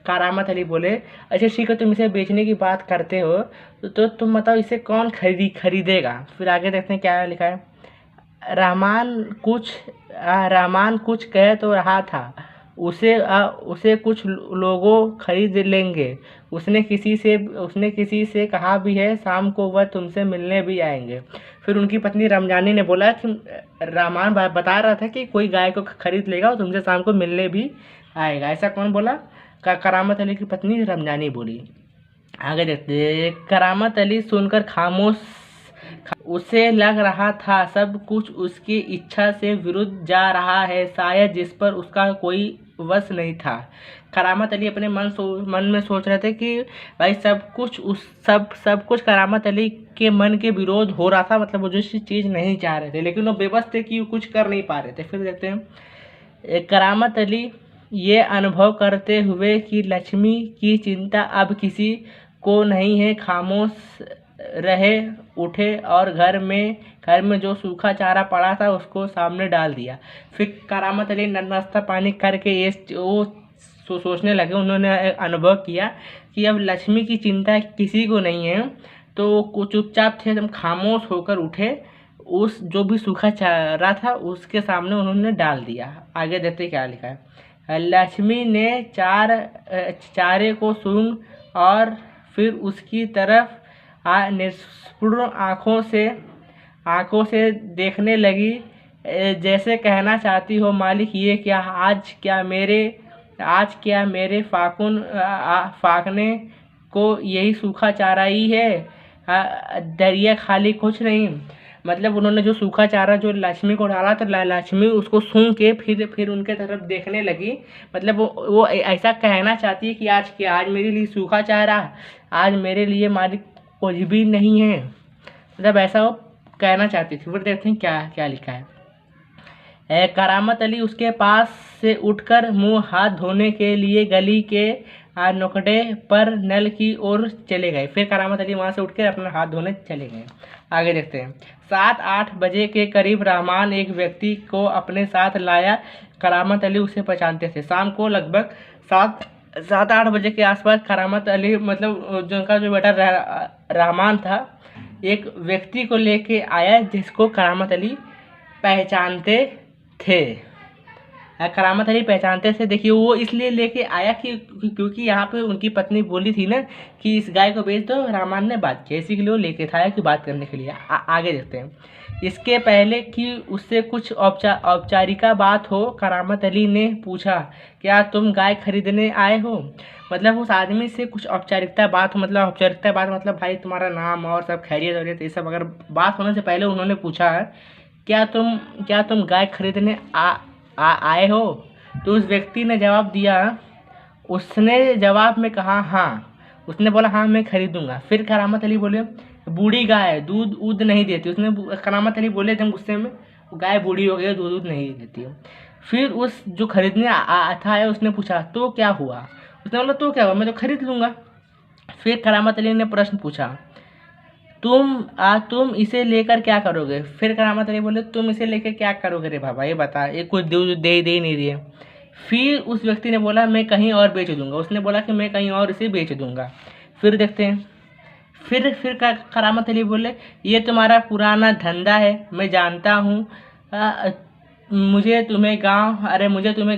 करामत अली बोले, अच्छा ठीक है, तुम इसे बेचने की बात करते हो तो तुम बताओ इसे कौन खरीदेगा। फिर आगे देखते हैं क्या लिखा है। रहमान कुछ कह तो रहा था, उसे कुछ लोगों खरीद लेंगे। उसने किसी से कहा भी है, शाम को वह तुमसे मिलने भी आएंगे। फिर उनकी पत्नी रमजानी ने बोला कि रहमान बता रहा था कि कोई गाय को खरीद लेगा और तुमसे शाम को मिलने भी आएगा। ऐसा कौन बोला? करामत अली की पत्नी रमजानी बोली। आगे देखते हैं। करामत अली सुनकर खामोश। उसे लग रहा था सब कुछ उसकी इच्छा से विरुद्ध जा रहा है, शायद जिस पर उसका कोई वश नहीं था। करामत अली अपने मन में सोच रहे थे कि भाई सब कुछ करामत अली के मन के विरोध हो रहा था, मतलब वो जो चीज़ नहीं चाह रहे थे, लेकिन वो बेबस थे कि कुछ कर नहीं पा रहे थे। फिर देखते हैं। करामत अली ये अनुभव करते हुए कि लक्ष्मी की चिंता अब किसी को नहीं है, खामोश रहे, उठे और घर में जो सूखा चारा पड़ा था उसको सामने डाल दिया। फिर करामत अली नाश्ता पानी करके वो सोचने लगे। उन्होंने अनुभव किया कि अब लक्ष्मी की चिंता किसी को नहीं है, तो चुपचाप थे, एकदम खामोश होकर उठे, उस जो भी सूखा चारा था उसके सामने उन्होंने डाल दिया। आगे देखते क्या लिखा है। लक्ष्मी ने चारे को सूंघ और फिर उसकी तरफ निष्ठुर आंखों से देखने लगी, जैसे कहना चाहती हो, मालिक ये क्या, आज क्या मेरे फाकने को यही सूखा चारा ही है, दरिया खाली कुछ नहीं। मतलब उन्होंने जो सूखा चारा जो लक्ष्मी को डाला तो लक्ष्मी उसको सूंघ के फिर उनके तरफ देखने लगी। मतलब वो ऐसा कहना चाहती है कि आज मेरे लिए सूखा चारा, आज मेरे लिए मालिक कुछ भी नहीं है, मतलब ऐसा वो कहना चाहती थी। फिर देखते हैं क्या क्या लिखा है। करामत अली उसके पास से उठकर मुंह हाथ धोने के लिए गली के नुकड़े पर नल की ओर चले गए। फिर करामत अली वहाँ से उठकर अपना हाथ धोने चले गए। आगे देखते हैं। 7-8 बजे के करीब रहमान एक व्यक्ति को अपने साथ लाया। करामत अली उसे पहचानते थे। शाम को लगभग 7-8 बजे के आसपास करामत अली, मतलब जिनका जो बेटा रहमान था, एक व्यक्ति को लेके आया जिसको करामत अली पहचानते थे। करामत अली पहचानते थे। देखिए वो इसलिए लेके आया कि क्योंकि यहाँ पे उनकी पत्नी बोली थी ना कि इस गाय को बेच दो। रहमान ने बात की, इसी के लिए वो लेके था कि बात करने के लिए। आगे देखते हैं। इसके पहले कि उससे कुछ औपचारिका बात हो, करामत अली ने पूछा, क्या तुम गाय खरीदने आए हो? मतलब उस आदमी से कुछ औपचारिकता बात हो, मतलब औपचारिकता बात मतलब भाई तुम्हारा नाम और सब खैरियत ये सब अगर बात होने से पहले उन्होंने पूछा है क्या तुम गाय खरीदने आए हो? तो उस व्यक्ति ने जवाब दिया, उसने जवाब में कहा हाँ। उसने बोला हाँ मैं खरीदूंगा। फिर करामत अली बोले, बूढ़ी गाय दूध नहीं देती। करामत अली बोले जब गुस्से में, गाय बूढ़ी हो गई, दूध नहीं देती है। फिर उस जो खरीदने आता है उसने पूछा तो क्या हुआ? उसने बोला तो क्या हुआ, मैं तो खरीद लूँगा। फिर करामत अली ने प्रश्न पूछा, तुम इसे लेकर क्या करोगे? फिर करामत अली बोले, तुम इसे लेकर क्या करोगे रे बाबा, ये बता, ये कुछ दे ही नहीं रही है। फिर उस व्यक्ति ने बोला मैं कहीं और बेच दूंगा। उसने बोला कि मैं कहीं और इसे बेच दूंगा। फिर देखते हैं। फिर करामत अली बोले, ये तुम्हारा पुराना धंधा है, मैं जानता हूँ, मुझे तुम्हें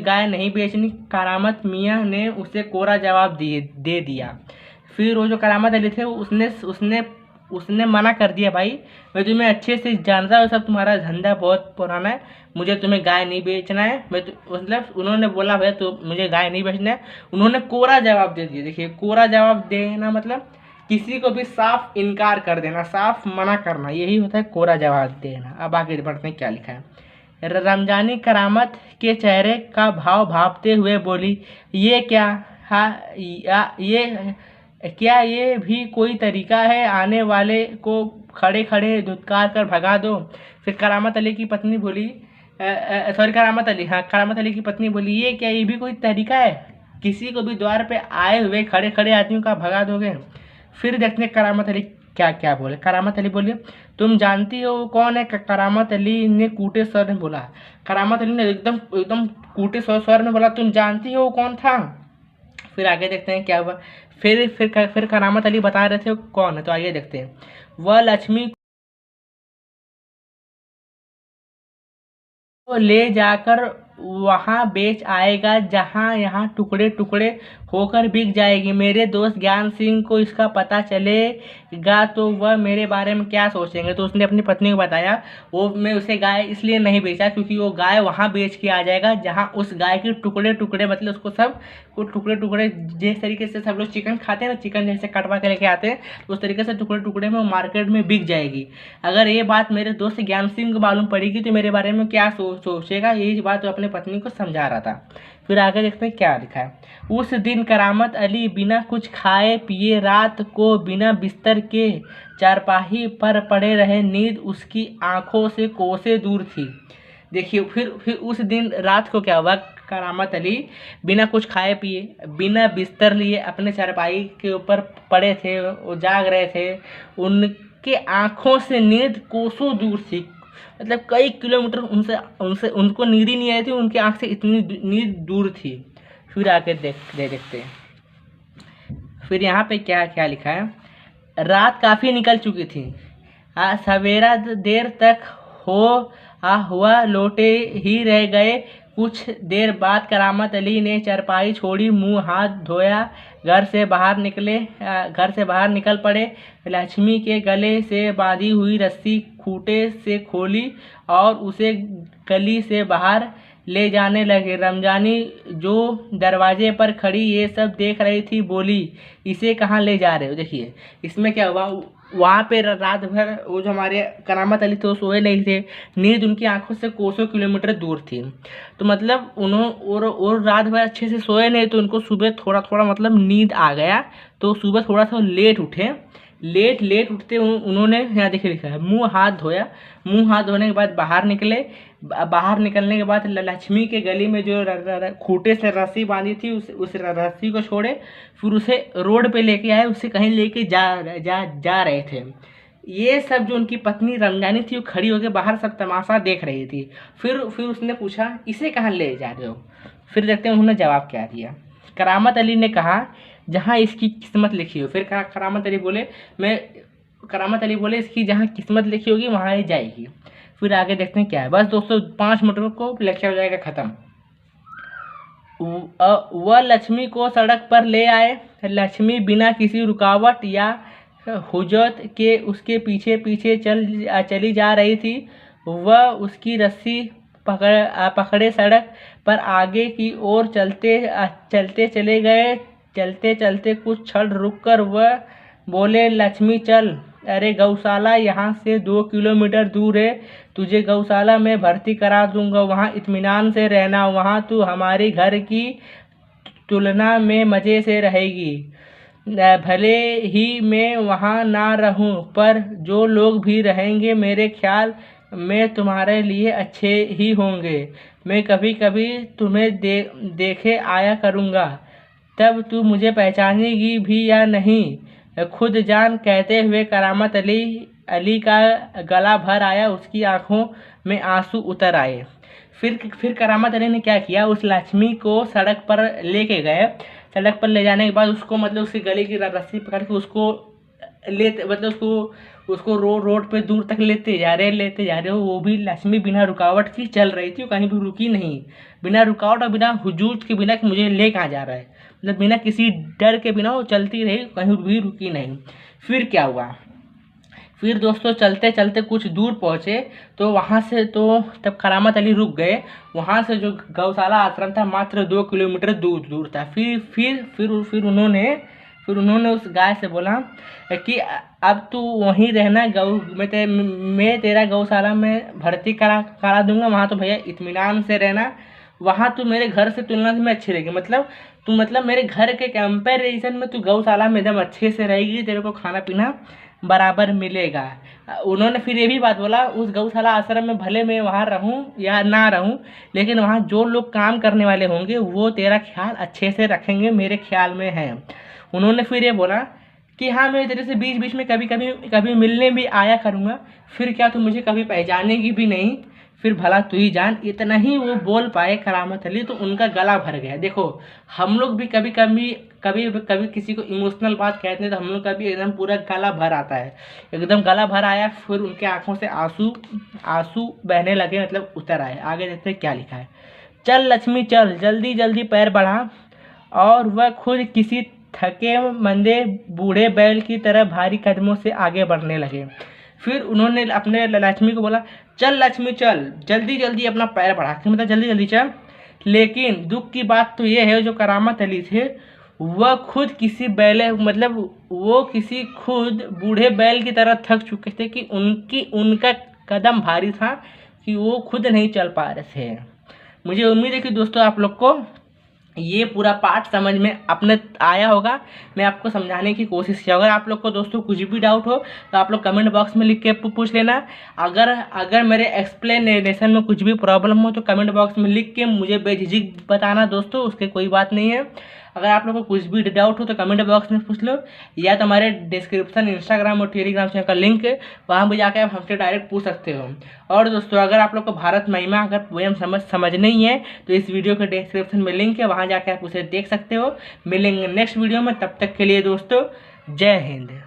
गाय नहीं बेचनी। करामत मियाँ ने उसे कोरा जवाब दे दिया। फिर वो जो करामत अली थे उसने मना कर दिया, भाई मैं तुम्हें अच्छे से जानता हूँ, सब तुम्हारा धंधा बहुत पुराना है, मुझे तुम्हें गाय नहीं बेचना है। मतलब उन्होंने बोला भैया तो मुझे गाय नहीं बेचना है। उन्होंने कोरा जवाब दे दिया। देखिए कोरा जवाब देना मतलब किसी को भी साफ इनकार कर देना, साफ मना करना, यही होता है कोरा जवाब देना। अब आगे बढ़ते हैं क्या लिखा है। रमजानी करामत के चेहरे का भाव भापते हुए बोली, ये ये भी कोई तरीका है, आने वाले को खड़े खड़े धुतकार कर भगा दो। फिर करामत अली की पत्नी बोली, करामत अली की पत्नी बोली, ये भी कोई तरीका है, किसी को भी द्वार पे आए हुए खड़े खड़े आदमियों का भगा दोगे? फिर देखते हैं करामत अली क्या क्या बोले। करामत अली बोली, तुम जानती हो कौन है? करामत अली ने कूटे स्वर में बोला। करामत अली ने एकदम कूटे स्वर में बोला, तुम जानती हो कौन था? फिर आगे देखते हैं क्या हुआ। फिर करामत अली बता रहे थे कौन है, तो आइए देखते हैं। वह लक्ष्मी को ले जाकर वहां बेच आएगा, जहां यहाँ टुकड़े टुकड़े होकर बिक जाएगी। मेरे दोस्त ज्ञान सिंह को इसका पता चलेगा तो वह मेरे बारे में क्या सोचेंगे। तो उसने अपनी पत्नी को बताया, वो मैं उसे गाय इसलिए नहीं बेचा क्योंकि वो गाय वहां बेच के आ जाएगा जहां उस गाय के टुकड़े टुकड़े, मतलब उसको सब को टुकड़े टुकड़े, जिस तरीके से सब लोग चिकन खाते हैं ना, चिकन जैसे कटवा के लेके आते हैं, उस तरीके से टुकड़े टुकड़े में वो मार्केट में बिक जाएगी। अगर ये बात मेरे दोस्त ज्ञान सिंह को मालूम पड़ेगी तो मेरे बारे में क्या सोचेगा। यही बात वो अपने पत्नी को समझा रहा था। फिर आगे देखते हैं क्या लिखा है। उस दिन करामत अली बिना कुछ खाए पिए रात को बिना बिस्तर के चारपाही पर पड़े रहे। नींद उसकी आंखों से कोसे दूर थी। देखिए फिर उस दिन रात को क्या हुआ। करामत अली बिना कुछ खाए पिए, बिना बिस्तर लिए अपने चारपाई के ऊपर पड़े थे, वो जाग रहे थे। उनके आंखों से नींद कोसों दूर थी, मतलब कई किलोमीटर उनसे उनसे उनको नींद ही नहीं आई थी, उनकी आंख से इतनी नींद दूर थी। फिर आके देखते हैं फिर यहाँ पे क्या क्या लिखा है। रात काफ़ी निकल चुकी थी, सवेरा देर तक हुआ लौटे ही रह गए। कुछ देर बाद करामत अली ने चारपाई छोड़ी, मुंह हाथ धोया, घर से बाहर निकल पड़े। लक्ष्मी के गले से बांधी हुई रस्सी खूंटे से खोली और उसे गली से बाहर ले जाने लगे। रमजानी जो दरवाजे पर खड़ी ये सब देख रही थी, बोली, इसे कहाँ ले जा रहे हो। देखिए इसमें क्या हुआ, वहाँ पे रात भर वो जो हमारे करामत अली थे वो सोए नहीं थे, नींद उनकी आंखों से कोसों किलोमीटर दूर थी। तो मतलब और रात भर अच्छे से सोए नहीं, तो उनको सुबह थोड़ा थोड़ा मतलब नींद आ गया। तो सुबह थोड़ा सा लेट उठे। लेट उठते उन्होंने यहाँ देखिए लिखा है, मुंह हाथ धोया। मुंह हाथ धोने के बाद बाहर निकले। बाहर निकलने के बाद लक्ष्मी के गली में जो खूंटे से रस्सी बांधी थी उस रस्सी को छोड़े। फिर उसे रोड पे लेके आए, उसे कहीं लेके जा रहे थे। ये सब जो उनकी पत्नी रमजानी थी वो खड़ी होकर बाहर सब तमाशा देख रही थी। फिर उसने पूछा, इसे कहाँ ले जा रहे हो। फिर देखते हैं उन्होंने जवाब क्या दिया। करामत अली ने कहा, जहाँ इसकी किस्मत लिखी हो। फिर करामत अली बोले इसकी जहाँ किस्मत लिखी होगी वहाँ ही जाएगी। फिर आगे देखते हैं क्या है। बस दोस्तों 5 मिनट को लेक्चर हो जाएगा ख़त्म। वह लक्ष्मी को सड़क पर ले आए। लक्ष्मी बिना किसी रुकावट या हुज्जत के उसके पीछे पीछे चली जा रही थी। वह उसकी रस्सी पकड़े सड़क पर आगे की ओर चलते चले गए। चलते चलते कुछ क्षण रुककर वह बोले, लक्ष्मी चल, अरे गौशाला यहाँ से 2 किलोमीटर दूर है, तुझे गौशाला में भर्ती करा दूंगा, वहाँ इत्मीनान से रहना, वहाँ तू हमारे घर की तुलना में मज़े से रहेगी। भले ही मैं वहाँ ना रहूँ, पर जो लोग भी रहेंगे मेरे ख्याल में तुम्हारे लिए अच्छे ही होंगे। मैं कभी कभी तुम्हें देखे आया करूँगा, तब तू मुझे पहचानेगी भी या नहीं खुद जान। कहते हुए करामत अली का गला भर आया, उसकी आंखों में आंसू उतर आए। फिर करामत अली ने क्या किया, उस लक्ष्मी को सड़क पर लेके गए। सड़क पर ले जाने के बाद उसको मतलब उसकी गले की रस्सी पकड़ के उसको लेते, मतलब उसको रोड पे दूर तक लेते जा रहे हो। वो भी लक्ष्मी बिना रुकावट की चल रही थी, कहीं भी रुकी नहीं, बिना रुकावट और बिना हुजूम के, बिना कि मुझे ले कहाँ जा रहा है, मतलब बिना किसी डर के बिना वो चलती रही, कहीं भी रुकी नहीं। फिर क्या हुआ, फिर दोस्तों चलते चलते कुछ दूर पहुँचे तो वहाँ से तो तब करामत अली रुक गए। वहाँ से जो गौशाला आश्रम था मात्र 2 किलोमीटर दूर था। फिर उन्होंने उस गाय से बोला कि अब तू वहीं रहना, मैं तेरा गौशाला में भर्ती करा दूंगा, वहाँ तो भैया इत्मीनान से रहना, वहाँ तू मेरे घर से तुलना में अच्छी रहेगी, मतलब मेरे घर के कंपैरिजन में तू गौशाला में एकदम अच्छे से रहेगी, तेरे को खाना पीना बराबर मिलेगा। उन्होंने फिर ये भी बात बोला, उस गौशाला आश्रम में भले मैं वहाँ रहूँ या ना रहूँ, लेकिन वहाँ जो लोग काम करने वाले होंगे वो तेरा ख्याल अच्छे से रखेंगे, मेरे ख्याल में है। उन्होंने फिर ये बोला कि हाँ, मैं तेरे से बीच बीच में कभी मिलने भी आया करूँगा, फिर क्या तू मुझे कभी पहचानेगी भी नहीं। फिर भला तू ही जान। इतना ही वो बोल पाए करामत अली तो उनका गला भर गया। देखो हम लोग भी कभी कभी कभी कभी किसी को इमोशनल बात कहते हैं तो हम लोग का भी एकदम पूरा गला भर आता है, एकदम गला भर आया। फिर उनके आंखों से आंसू आंसू बहने लगे, मतलब उतर आए। आगे देखते हैं क्या लिखा है। चल लक्ष्मी चल, जल्दी जल्दी पैर बढ़ा। और वह खुद किसी थके मंदे बूढ़े बैल की तरह भारी कदमों से आगे बढ़ने लगे। फिर उन्होंने अपने लक्ष्मी को बोला, चल लक्ष्मी चल, जल्दी जल्दी अपना पैर बढ़ा के, मतलब जल्दी जल्दी चल। लेकिन दुख की बात तो ये है, जो करामत अली थे वह खुद किसी बैल, मतलब वो किसी खुद बूढ़े बैल की तरह थक चुके थे कि उनका कदम भारी था कि वो खुद नहीं चल पा रहे थे। मुझे उम्मीद है कि दोस्तों आप लोग को ये पूरा पार्ट समझ में अपने आया होगा। मैं आपको समझाने की कोशिश किया। अगर आप लोग को दोस्तों कुछ भी डाउट हो तो आप लोग कमेंट बॉक्स में लिख के पूछ लेना। अगर मेरे एक्सप्लेनेशन में कुछ भी प्रॉब्लम हो तो कमेंट बॉक्स में लिख के मुझे बेझिझक बताना दोस्तों, उसके कोई बात नहीं है। अगर आप लोग को कुछ भी डाउट हो तो कमेंट बॉक्स में पूछ लो, या तो हमारे डिस्क्रिप्शन इंस्टाग्राम और टेलीग्राम चैनल का लिंक है, वहाँ पर जाकर आप हमसे डायरेक्ट पूछ सकते हो। और दोस्तों अगर आप लोग को भारत महिमा अगर पोएम समझ नहीं है तो इस वीडियो के डिस्क्रिप्शन में लिंक है, वहाँ जाकर आप उसे देख सकते हो। मिलेंगे नेक्स्ट वीडियो में, तब तक के लिए दोस्तों जय हिंद।